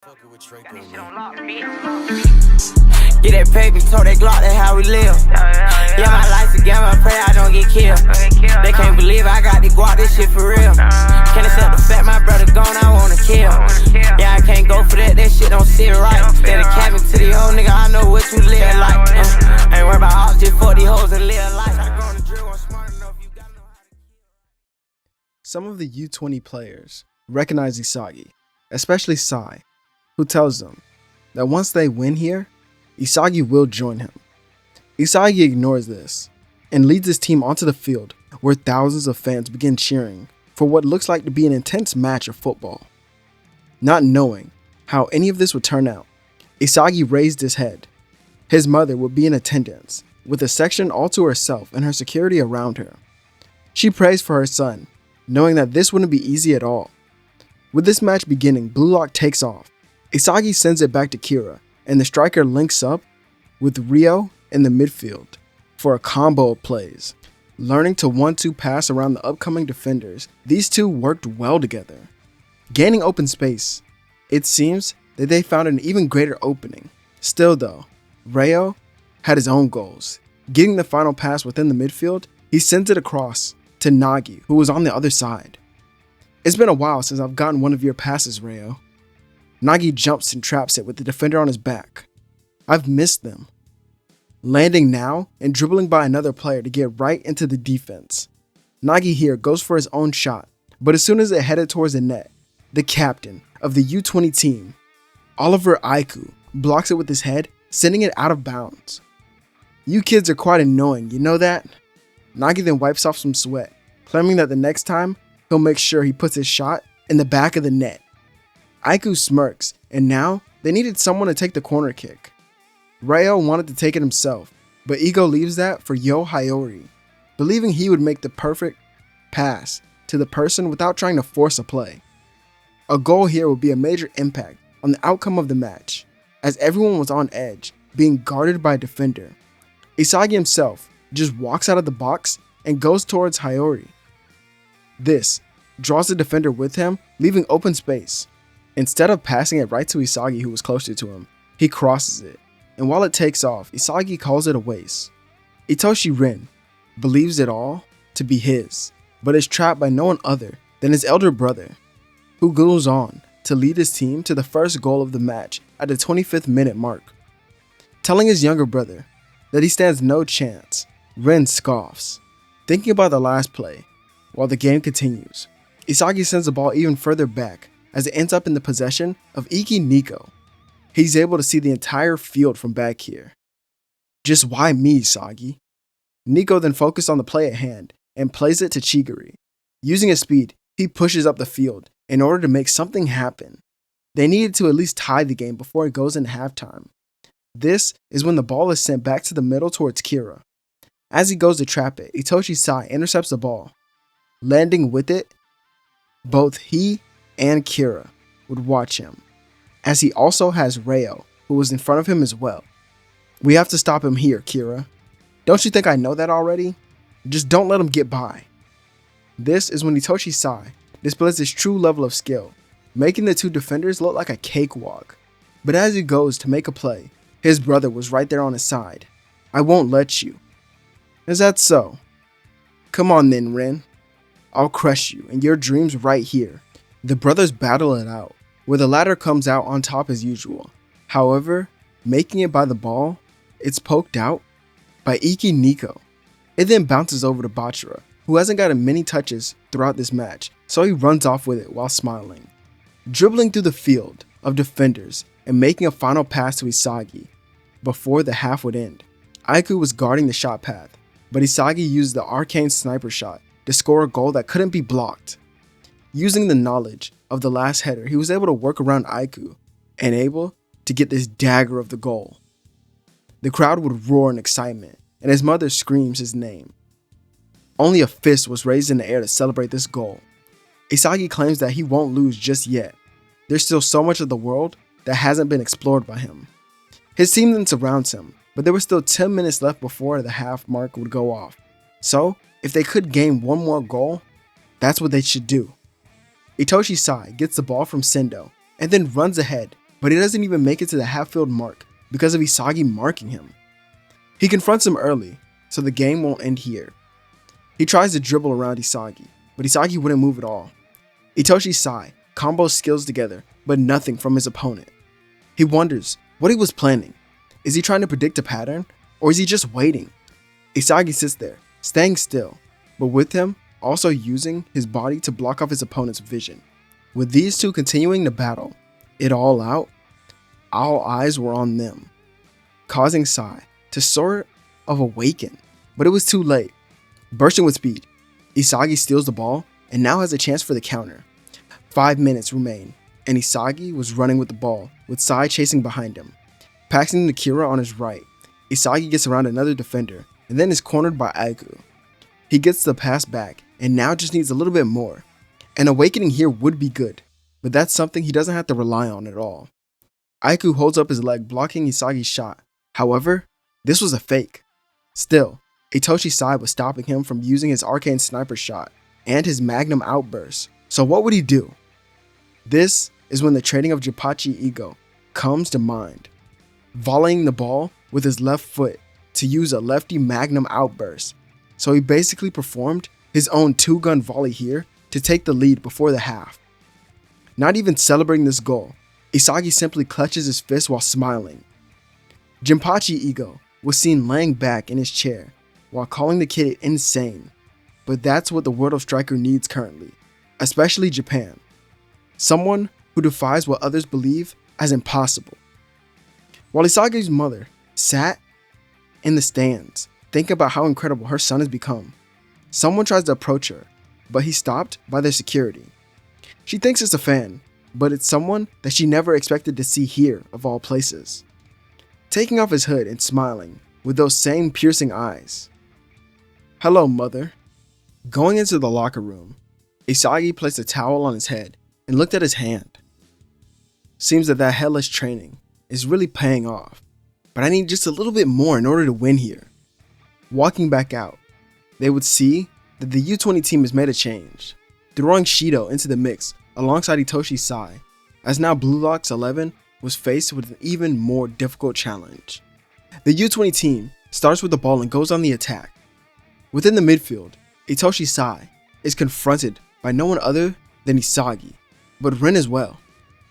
Get that paper, told that Glock, that's how we live. Yeah, my life's a game, I pray I don't get killed. They can't believe I got the guap, this shit for real. Can't accept the fact my brother gone, I wanna kill. Yeah, I can't go for that shit don't sit right. Instead of capping to the old nigga, I know what you live like. Ain't worried about all, just fuck these hoes and live life. I go on the drill, I'm smart enough, you gotta know how to kill. Some of the U20 players recognize Isagi, especially Sai, who tells them that once they win here, Isagi will join him. Isagi ignores this and leads his team onto the field where thousands of fans begin cheering for what looks like to be an intense match of football. Not knowing how any of this would turn out, Isagi raised his head. His mother would be in attendance, with a section all to herself and her security around her. She prays for her son, knowing that this wouldn't be easy at all. With this match beginning, Blue Lock takes off. Isagi sends it back to Kira, and the striker links up with Ryo in the midfield for a combo of plays. Learning to 1-2 pass around the upcoming defenders, these two worked well together. Gaining open space, it seems that they found an even greater opening. Still though, Ryo had his own goals. Getting the final pass within the midfield, he sends it across to Nagi, who was on the other side. "It's been a while since I've gotten one of your passes, Ryo." Nagi jumps and traps it with the defender on his back. "I've missed them." Landing now and dribbling by another player to get right into the defense. Nagi here goes for his own shot, but as soon as it headed towards the net, the captain of the U20 team, Oliver Aiku, blocks it with his head, sending it out of bounds. "You kids are quite annoying, you know that?" Nagi then wipes off some sweat, claiming that the next time, he'll make sure he puts his shot in the back of the net. Aiku smirks, and now they needed someone to take the corner kick. Ryo wanted to take it himself, but Ego leaves that for Yo Hayori, believing he would make the perfect pass to the person without trying to force a play. A goal here would be a major impact on the outcome of the match, as everyone was on edge, being guarded by a defender. Isagi himself just walks out of the box and goes towards Hayori. This draws the defender with him, leaving open space. Instead of passing it right to Isagi, who was closer to him, he crosses it, and while it takes off, Isagi calls it a waste. Itoshi Rin believes it all to be his, but is trapped by no one other than his elder brother, who goes on to lead his team to the first goal of the match at the 25th minute mark. Telling his younger brother that he stands no chance, Rin scoffs. Thinking about the last play, while the game continues, Isagi sends the ball even further back as it ends up in the possession of Iki Nico. He's able to see the entire field from back here. "Just why me, Isagi?" Nico then focuses on the play at hand and plays it to Chigiri. Using his speed, he pushes up the field in order to make something happen. They needed to at least tie the game before it goes into halftime. This is when the ball is sent back to the middle towards Kira. As he goes to trap it, Itoshi Sai intercepts the ball. Landing with it, both he and Kira would watch him, as he also has Ryo, who was in front of him as well. "We have to stop him here, Kira. Don't you think I know that already? Just don't let him get by." This is when Itoshi Sai displays his true level of skill, making the two defenders look like a cakewalk. But as he goes to make a play, his brother was right there on his side. "I won't let you." "Is that so? Come on then, Rin. I'll crush you and your dreams right here." The brothers battle it out, where the latter comes out on top as usual. However, making it by the ball, it's poked out by Iki Nico. It then bounces over to Bachira, who hasn't gotten many touches throughout this match, so he runs off with it while smiling. Dribbling through the field of defenders and making a final pass to Isagi before the half would end. Aiku was guarding the shot path, but Isagi used the arcane sniper shot to score a goal that couldn't be blocked. Using the knowledge of the last header, he was able to work around Aiku and able to get this dagger of the goal. The crowd would roar in excitement, and his mother screams his name. Only a fist was raised in the air to celebrate this goal. Isagi claims that he won't lose just yet. There's still so much of the world that hasn't been explored by him. His team then surrounds him, but there were still 10 minutes left before the half mark would go off. So, if they could gain one more goal, that's what they should do. Itoshi Sai gets the ball from Sendo and then runs ahead but he doesn't even make it to the half-field mark because of Isagi marking him. He confronts him early, so the game won't end here. He tries to dribble around Isagi, but Isagi wouldn't move at all. Itoshi Sai combos skills together, but nothing from his opponent. He wonders what he was planning. Is he trying to predict a pattern, or is he just waiting? Isagi sits there, staying still, but with him also using his body to block off his opponent's vision. With these two continuing to battle it all out, all eyes were on them, causing Sai to sort of awaken, but it was too late. Bursting with speed, Isagi steals the ball and now has a chance for the counter. 5 minutes remain, and Isagi was running with the ball, with Sai chasing behind him. Passing to Kira on his right, Isagi gets around another defender and then is cornered by Aiku. He gets the pass back and now just needs a little bit more. An awakening here would be good, but that's something he doesn't have to rely on at all. Aiku holds up his leg blocking Isagi's shot. However, this was a fake. Still, Itoshi Sai was stopping him from using his arcane sniper shot and his magnum outburst. So what would he do? This is when the training of Jinpachi Ego comes to mind. Volleying the ball with his left foot to use a lefty magnum outburst. So he basically performed his own two-gun volley here to take the lead before the half. Not even celebrating this goal, Isagi simply clutches his fist while smiling. Jinpachi Ego was seen laying back in his chair while calling the kid insane. But that's what the world of Striker needs currently, especially Japan. Someone who defies what others believe as impossible. While Isagi's mother sat in the stands, thinking about how incredible her son has become, someone tries to approach her, but he's stopped by their security. She thinks it's a fan, but it's someone that she never expected to see here, of all places. Taking off his hood and smiling with those same piercing eyes. "Hello, mother." Going into the locker room, Isagi placed a towel on his head and looked at his hand. Seems that headless training is really paying off, but I need just a little bit more in order to win here. Walking back out, they would see that the U20 team has made a change, throwing Shido into the mix alongside Itoshi Sai, as now Blue Lock's 11 was faced with an even more difficult challenge. The U20 team starts with the ball and goes on the attack. Within the midfield, Itoshi Sai is confronted by no one other than Isagi, but Rin as well.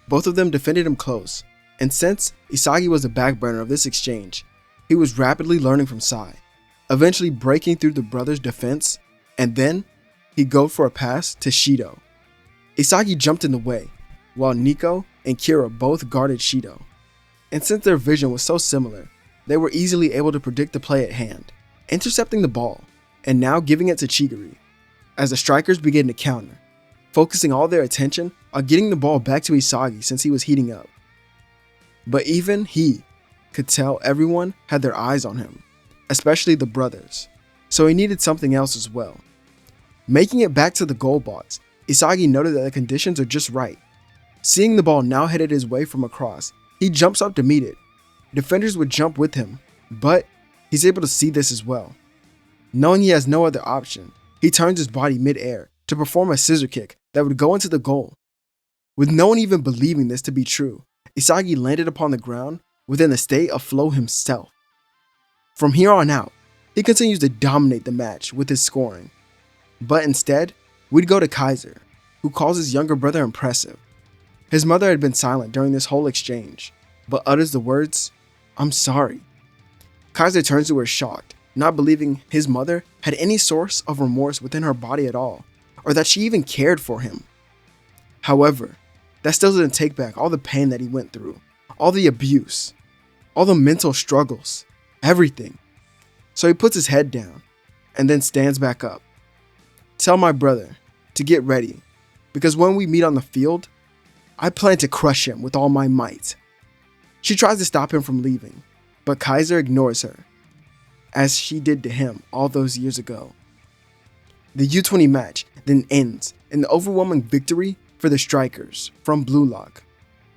Both of them defended him close, and since Isagi was the back burner of this exchange, he was rapidly learning from Sai, eventually breaking through the brothers' defense, and then he'd go for a pass to Shido. Isagi jumped in the way, while Nico and Kira both guarded Shido. And since their vision was so similar, they were easily able to predict the play at hand, intercepting the ball, and now giving it to Chigiri, as the strikers began to counter, focusing all their attention on getting the ball back to Isagi since he was heating up. But even he could tell everyone had their eyes on him, especially the brothers, so he needed something else as well. Making it back to the goal box, Isagi noted that the conditions are just right. Seeing the ball now headed his way from across, he jumps up to meet it. Defenders would jump with him, but he's able to see this as well. Knowing he has no other option, he turns his body mid-air to perform a scissor kick that would go into the goal. With no one even believing this to be true, Isagi landed upon the ground within a state of flow himself. From here on out, he continues to dominate the match with his scoring. But instead, we'd go to Kaiser, who calls his younger brother impressive. His mother had been silent during this whole exchange, but utters the words, "I'm sorry." Kaiser turns to her shocked, not believing his mother had any source of remorse within her body at all, or that she even cared for him. However, that still didn't take back all the pain that he went through, all the abuse, all the mental struggles, everything. So he puts his head down, and then stands back up. "Tell my brother to get ready, because when we meet on the field, I plan to crush him with all my might." She tries to stop him from leaving, but Kaiser ignores her, as she did to him all those years ago. The U20 match then ends in the overwhelming victory for the Strikers from Blue Lock.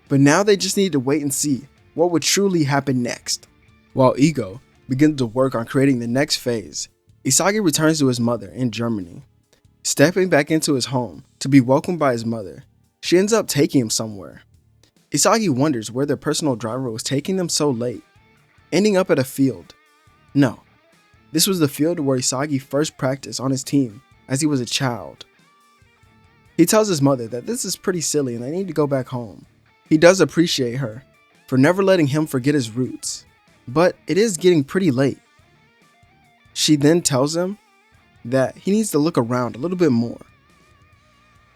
But now they just need to wait and see what would truly happen next. While Ego begins to work on creating the next phase, Isagi returns to his mother in Germany. Stepping back into his home to be welcomed by his mother, she ends up taking him somewhere. Isagi wonders where their personal driver was taking them so late, ending up at a field. No, this was the field where Isagi first practiced on his team as he was a child. He tells his mother that this is pretty silly and they need to go back home. He does appreciate her for never letting him forget his roots, but it is getting pretty late. She then tells him that he needs to look around a little bit more.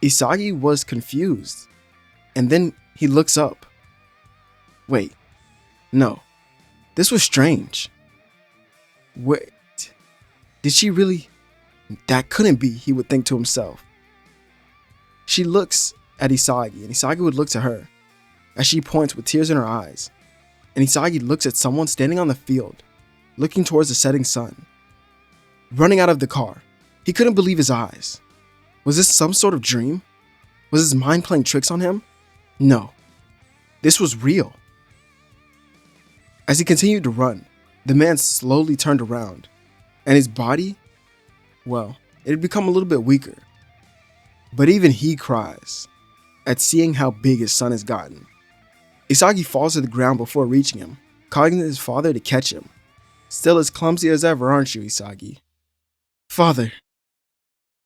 Isagi was confused, and then he looks up. Wait, no, this was strange. Wait, did she really? That couldn't be, he would think to himself. She looks at Isagi, and Isagi would look to her as she points with tears in her eyes. And Isagi looks at someone standing on the field, looking towards the setting sun. Running out of the car, he couldn't believe his eyes. Was this some sort of dream? Was his mind playing tricks on him? No, this was real. As he continued to run, the man slowly turned around, and his body, well, it had become a little bit weaker. But even he cries at seeing how big his son has gotten. Isagi falls to the ground before reaching him, calling his father to catch him. Still as clumsy as ever, aren't you, Isagi? Father,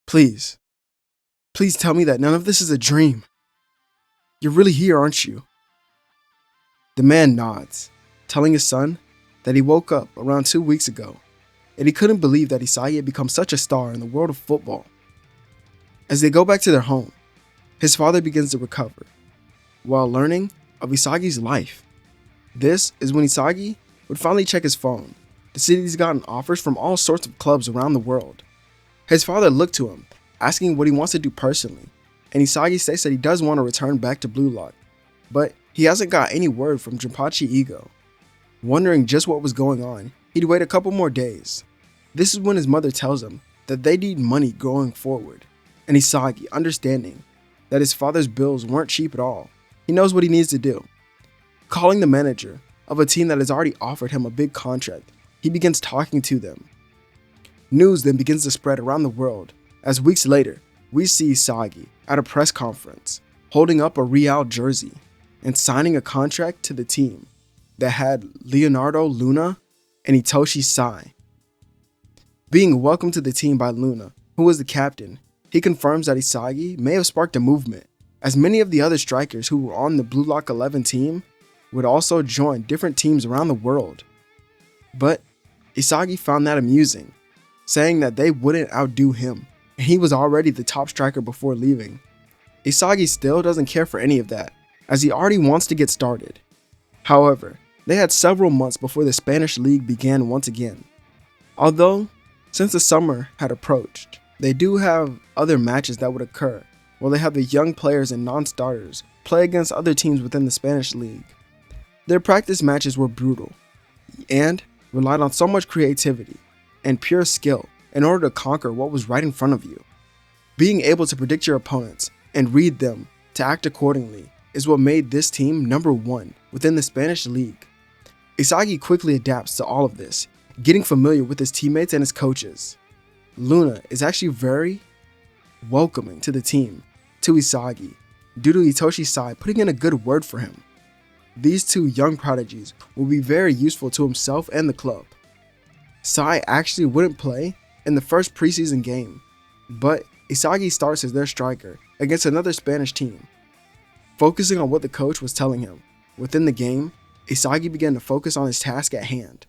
please tell me that none of this is a dream. You're really here, aren't you? The man nods, telling his son that he woke up around 2 weeks ago, and he couldn't believe that Isagi had become such a star in the world of football. As they go back to their home, his father begins to recover, while learning of Isagi's life. This is when Isagi would finally check his phone to see that he's gotten offers from all sorts of clubs around the world. His father looked to him, asking what he wants to do personally, and Isagi states that he does want to return back to Blue Lock, but he hasn't got any word from Jinpachi Ego. Wondering just what was going on, he'd wait a couple more days. This is when his mother tells him that they need money going forward, and Isagi, understanding that his father's bills weren't cheap at all, he knows what he needs to do. Calling the manager of a team that has already offered him a big contract, he begins talking to them. News then begins to spread around the world, as weeks later, we see Isagi at a press conference, holding up a Real jersey and signing a contract to the team that had Leonardo Luna and Itoshi Sai. Being welcomed to the team by Luna, who was the captain, he confirms that Isagi may have sparked a movement, as many of the other strikers who were on the Blue Lock 11 team would also join different teams around the world. But Isagi found that amusing, saying that they wouldn't outdo him, and he was already the top striker before leaving. Isagi still doesn't care for any of that, as he already wants to get started. However, they had several months before the Spanish league began once again. Although, since the summer had approached, they do have other matches that would occur, while they have the young players and non-starters play against other teams within the Spanish league. Their practice matches were brutal, and relied on so much creativity and pure skill in order to conquer what was right in front of you. Being able to predict your opponents and read them to act accordingly is what made this team number one within the Spanish league. Isagi quickly adapts to all of this, getting familiar with his teammates and his coaches. Luna is actually very welcoming to the team, to Isagi, due to Itoshi Sai putting in a good word for him. These two young prodigies will be very useful to himself and the club. Sai actually wouldn't play in the first preseason game, but Isagi starts as their striker against another Spanish team. Focusing on what the coach was telling him, within the game, Isagi began to focus on his task at hand.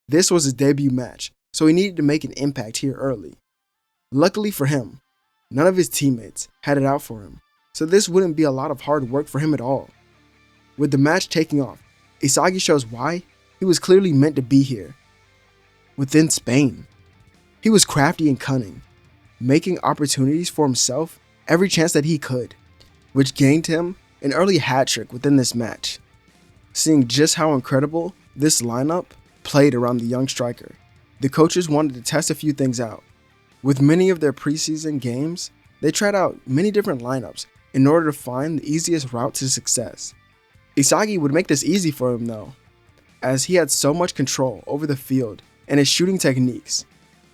This was his debut match, so he needed to make an impact here early. Luckily for him, none of his teammates had it out for him, so this wouldn't be a lot of hard work for him at all. With the match taking off, Isagi shows why he was clearly meant to be here. Within Spain, he was crafty and cunning, making opportunities for himself every chance that he could, which gained him an early hat trick within this match. Seeing just how incredible this lineup played around the young striker, the coaches wanted to test a few things out. With many of their preseason games, they tried out many different lineups in order to find the easiest route to success. Isagi would make this easy for him though, as he had so much control over the field and his shooting techniques.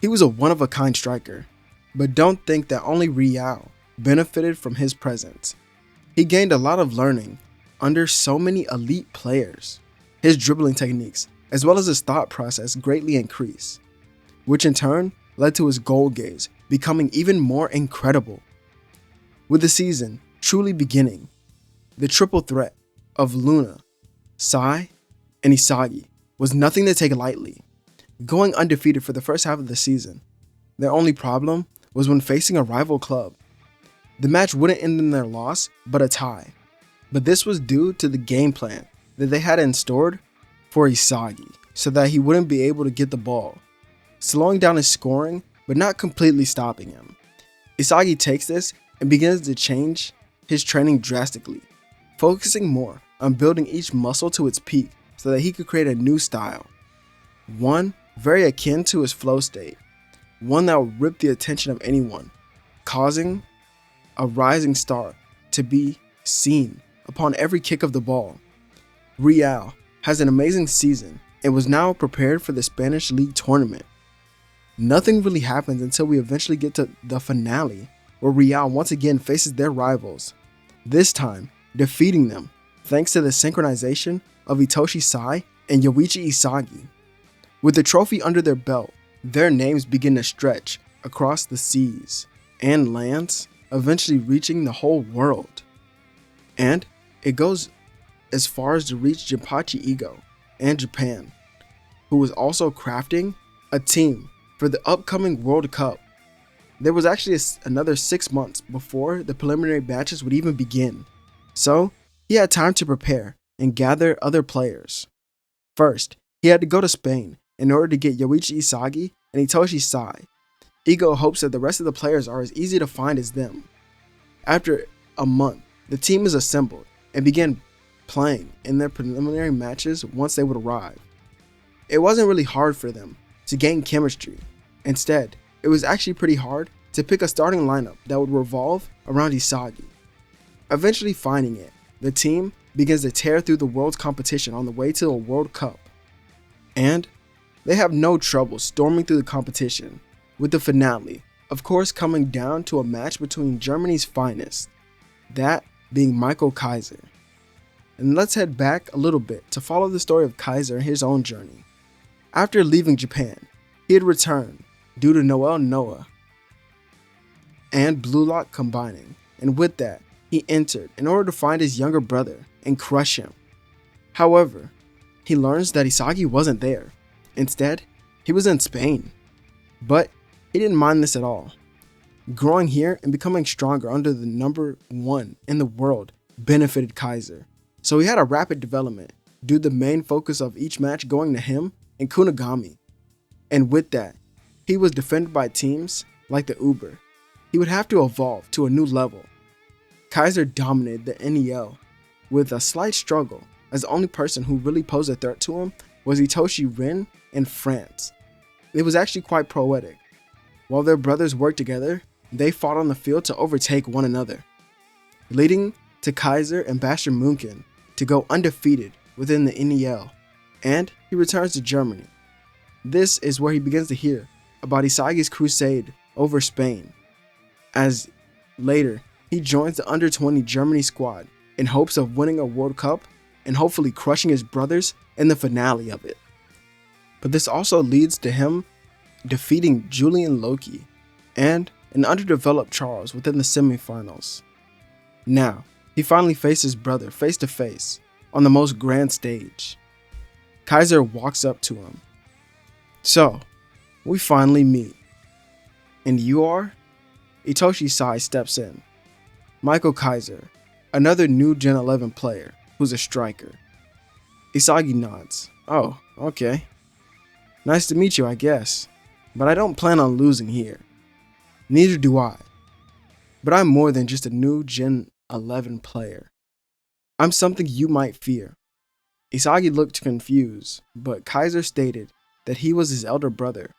He was a one-of-a-kind striker, but don't think that only Real benefited from his presence. He gained a lot of learning under so many elite players. His dribbling techniques, as well as his thought process, greatly increased, which in turn led to his goal gaze becoming even more incredible. With the season truly beginning, the triple threat of Luna, Sai, and Isagi was nothing to take lightly. Going undefeated for the first half of the season, their only problem was when facing a rival club. The match wouldn't end in their loss, but a tie. But this was due to the game plan that they had installed for Isagi, so that he wouldn't be able to get the ball, slowing down his scoring, but not completely stopping him. Isagi takes this and begins to change his training drastically, focusing more on building each muscle to its peak so that he could create a new style. One very akin to his flow state, one that would rip the attention of anyone, causing a rising star to be seen upon every kick of the ball. Real has an amazing season and was now prepared for the Spanish League tournament. Nothing really happens until we eventually get to the finale, where Real once again faces their rivals, this time defeating them thanks to the synchronization of Itoshi Sai and Yoichi Isagi. With the trophy under their belt, their names begin to stretch across the seas and lands, eventually reaching the whole world. And it goes as far as to reach Jinpachi Ego and Japan, who was also crafting a team for the upcoming World Cup. There was actually another 6 months before the preliminary matches would even begin, so he had time to prepare and gather other players. First, he had to go to Spain in order to get Yoichi Isagi and Itoshi Sai. Ego hopes that the rest of the players are as easy to find as them. After a month, the team is assembled and began playing in their preliminary matches once they would arrive. It wasn't really hard for them to gain chemistry. Instead, it was actually pretty hard to pick a starting lineup that would revolve around Isagi. Eventually finding it, the team begins to tear through the world's competition on the way to a World Cup. And they have no trouble storming through the competition, with the finale, of course, coming down to a match between Germany's finest, that being Michael Kaiser. And let's head back a little bit to follow the story of Kaiser and his own journey. After leaving Japan, he had returned due to Noel Noah and Blue Lock combining, and with that, he entered in order to find his younger brother and crush him. However, he learns that Isagi wasn't there. Instead, he was in Spain. But he didn't mind this at all. Growing here and becoming stronger under the number 1 in the world benefited Kaiser, so he had a rapid development due to the main focus of each match going to him and Kunigami. And with that, he was defended by teams like the Uber. He would have to evolve to a new level. Kaiser dominated the NEL with a slight struggle, as the only person who really posed a threat to him was Itoshi Rin in France. It was actually quite poetic. While their brothers worked together, they fought on the field to overtake one another, leading to Kaiser and Bastard Munkin to go undefeated within the NEL, and he returns to Germany. This is where he begins to hear about Isagi's crusade over Spain, as later he joins the under-20 Germany squad in hopes of winning a World Cup and hopefully crushing his brothers in the finale of it. But this also leads to him defeating Julian Loki and an underdeveloped Charles within the semifinals. Now, he finally faced his brother face to face on the most grand stage. Kaiser walks up to him. So, we finally meet. And you are? Itoshi Sai steps in. Michael Kaiser, another new Gen 11 player who's a striker. Isagi nods. Oh, okay. Nice to meet you, I guess. But I don't plan on losing here. Neither do I. But I'm more than just a new Gen 11 player. I'm something you might fear. Isagi looked confused, but Kaiser stated that he was his elder brother.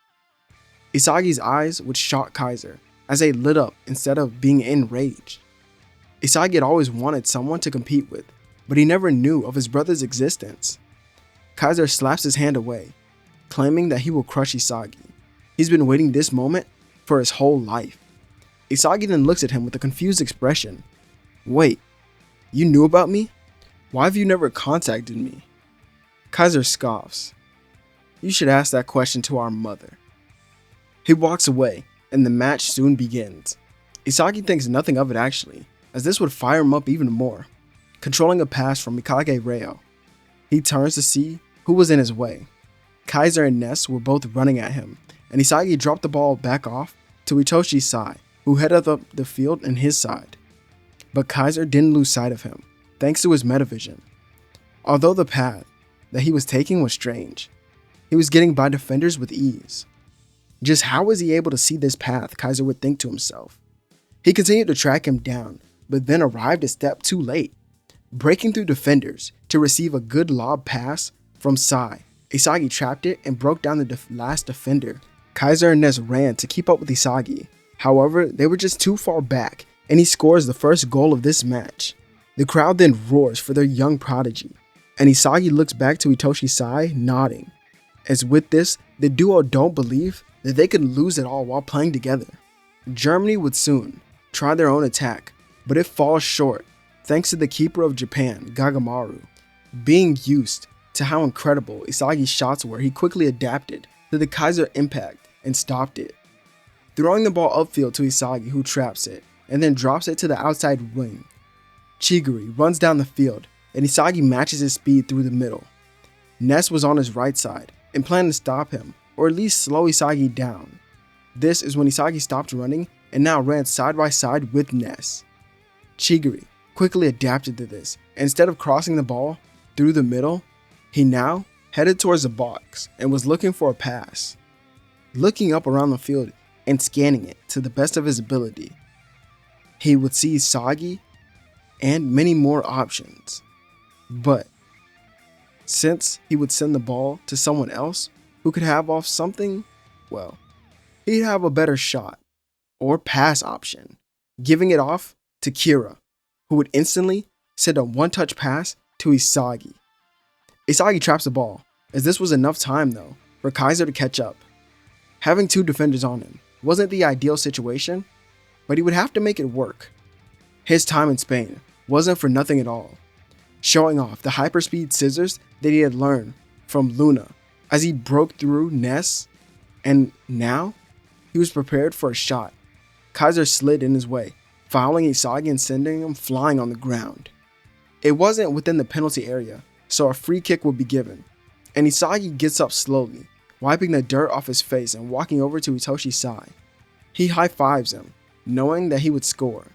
Isagi's eyes would shock Kaiser as they lit up instead of being enraged. Isagi had always wanted someone to compete with, but he never knew of his brother's existence. Kaiser slaps his hand away, claiming that he will crush Isagi. He's been waiting this moment for his whole life. Isagi then looks at him with a confused expression. Wait, you knew about me? Why have you never contacted me? Kaiser scoffs. You should ask that question to our mother. He walks away, and the match soon begins. Isagi thinks nothing of it actually, as this would fire him up even more. Controlling a pass from Mikage Reo, he turns to see who was in his way. Kaiser and Ness were both running at him, and Isagi dropped the ball back off to Itoshi Sai, who headed up the field on his side. But Kaiser didn't lose sight of him, thanks to his metavision. Although the path that he was taking was strange, he was getting by defenders with ease. Just how was he able to see this path, Kaiser would think to himself. He continued to track him down, but then arrived a step too late, breaking through defenders to receive a good lob pass from Sai. Isagi trapped it and broke down the last defender. Kaiser and Ness ran to keep up with Isagi. However, they were just too far back, and he scores the first goal of this match. The crowd then roars for their young prodigy, and Isagi looks back to Itoshi Sai, nodding. As with this, the duo don't believe that they could lose it all while playing together. Germany would soon try their own attack, but it falls short thanks to the keeper of Japan, Gagamaru. Being used to how incredible Isagi's shots were, he quickly adapted to the Kaiser impact and stopped it. Throwing the ball upfield to Isagi, who traps it, and then drops it to the outside wing. Chigiri runs down the field, and Isagi matches his speed through the middle. Ness was on his right side and planned to stop him, or at least slow Isagi down. This is when Isagi stopped running and now ran side by side with Ness. Chigiri quickly adapted to this, and instead of crossing the ball through the middle, he now headed towards the box and was looking for a pass. Looking up around the field and scanning it to the best of his ability, he would see Isagi and many more options. But since he would send the ball to someone else who could have off something, well, he'd have a better shot or pass option, giving it off to Kira, who would instantly send a one-touch pass to Isagi. Isagi traps the ball, as this was enough time though for Kaiser to catch up. Having two defenders on him wasn't the ideal situation, but he would have to make it work. His time in Spain wasn't for nothing at all, showing off the hyperspeed scissors that he had learned from Luna as he broke through Ness, and now he was prepared for a shot. Kaiser slid in his way, fouling Isagi and sending him flying on the ground. It wasn't within the penalty area, so a free kick would be given, and Isagi gets up slowly, wiping the dirt off his face and walking over to Itoshi Sai. He high-fives him, knowing that he would score,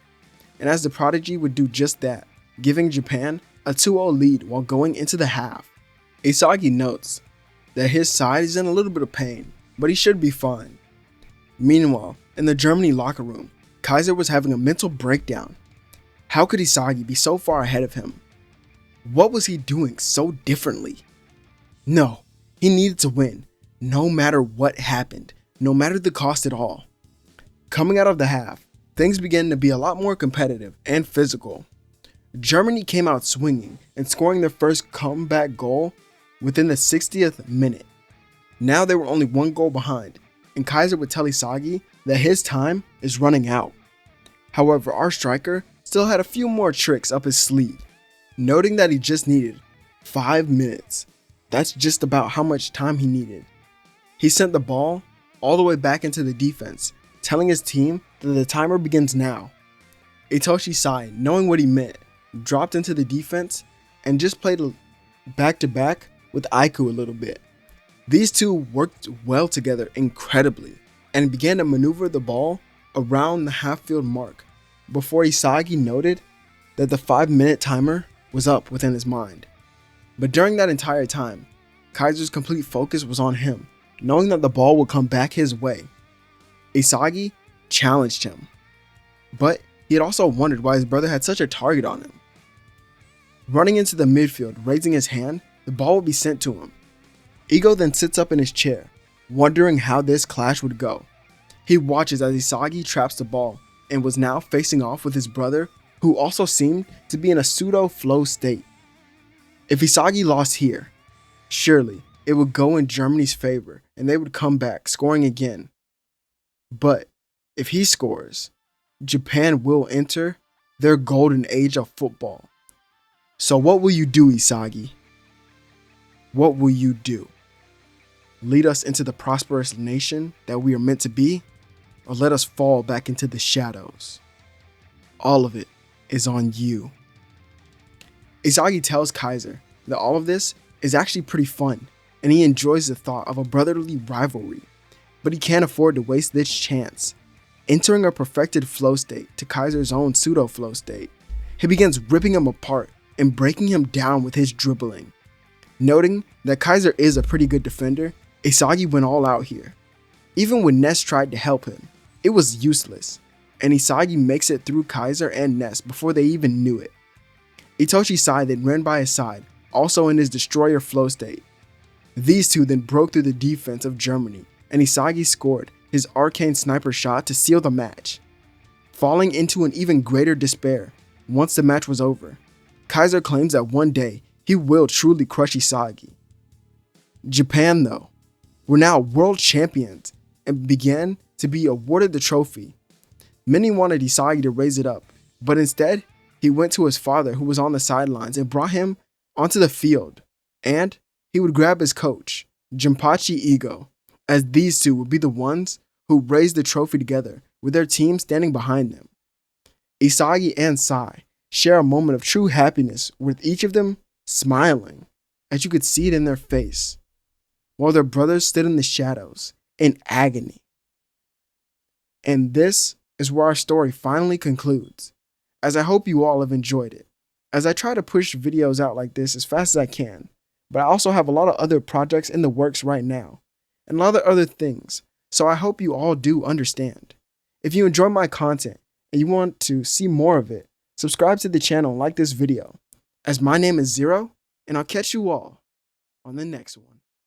and as the prodigy would do just that, giving Japan a 2-0 lead while going into the half. Isagi notes that his side is in a little bit of pain, but he should be fine. Meanwhile, in the Germany locker room, Kaiser was having a mental breakdown. How could Isagi be so far ahead of him? What was he doing so differently? No, he needed to win, no matter what happened, no matter the cost at all. Coming out of the half, things began to be a lot more competitive and physical. Germany came out swinging and scoring their first comeback goal within the 60th minute. Now they were only one goal behind, and Kaiser would tell Isagi that his time is running out. However, our striker still had a few more tricks up his sleeve, noting that he just needed 5 minutes. That's just about how much time he needed. He sent the ball all the way back into the defense, telling his team that the timer begins now. Itoshi Sai, knowing what he meant, dropped into the defense and just played back-to-back with Aiku a little bit. These two worked well together incredibly and began to maneuver the ball around the half-field mark before Isagi noted that the 5-minute timer was up within his mind. But during that entire time, Kaiser's complete focus was on him, knowing that the ball would come back his way. Isagi challenged him, but he had also wondered why his brother had such a target on him. Running into the midfield, raising his hand, the ball would be sent to him. Ego then sits up in his chair, wondering how this clash would go. He watches as Isagi traps the ball and was now facing off with his brother, who also seemed to be in a pseudo-flow state. If Isagi lost here, surely it would go in Germany's favor and they would come back, scoring again. But if he scores, Japan will enter their golden age of football. So what will you do, Isagi? What will you do? Lead us into the prosperous nation that we are meant to be, or let us fall back into the shadows? All of it is on you. Isagi tells Kaiser that all of this is actually pretty fun, and he enjoys the thought of a brotherly rivalry, but he can't afford to waste this chance. Entering a perfected flow state to Kaiser's own pseudo flow state, he begins ripping him apart and breaking him down with his dribbling. Noting that Kaiser is a pretty good defender, Isagi went all out here. Even when Ness tried to help him, it was useless, and Isagi makes it through Kaiser and Ness before they even knew it. Itoshi Sai then ran by his side, also in his destroyer flow state. These two then broke through the defense of Germany, and Isagi scored his arcane sniper shot to seal the match. Falling into an even greater despair once the match was over, Kaiser claims that one day he will truly crush Isagi. Japan, though, were now world champions and began to be awarded the trophy. Many wanted Isagi to raise it up, but instead, he went to his father, who was on the sidelines, and brought him onto the field, and he would grab his coach, Jinpachi Ego, as these two would be the ones who raised the trophy together with their team standing behind them. Isagi and Sai share a moment of true happiness, with each of them smiling, as you could see it in their face, while their brothers stood in the shadows in agony. And this is where our story finally concludes, as I hope you all have enjoyed it, as I try to push videos out like this as fast as I can, but I also have a lot of other projects in the works right now, and a lot of other things, so I hope you all do understand. If you enjoy my content and you want to see more of it, subscribe to the channel and like this video, as my name is Zero, and I'll catch you all on the next one.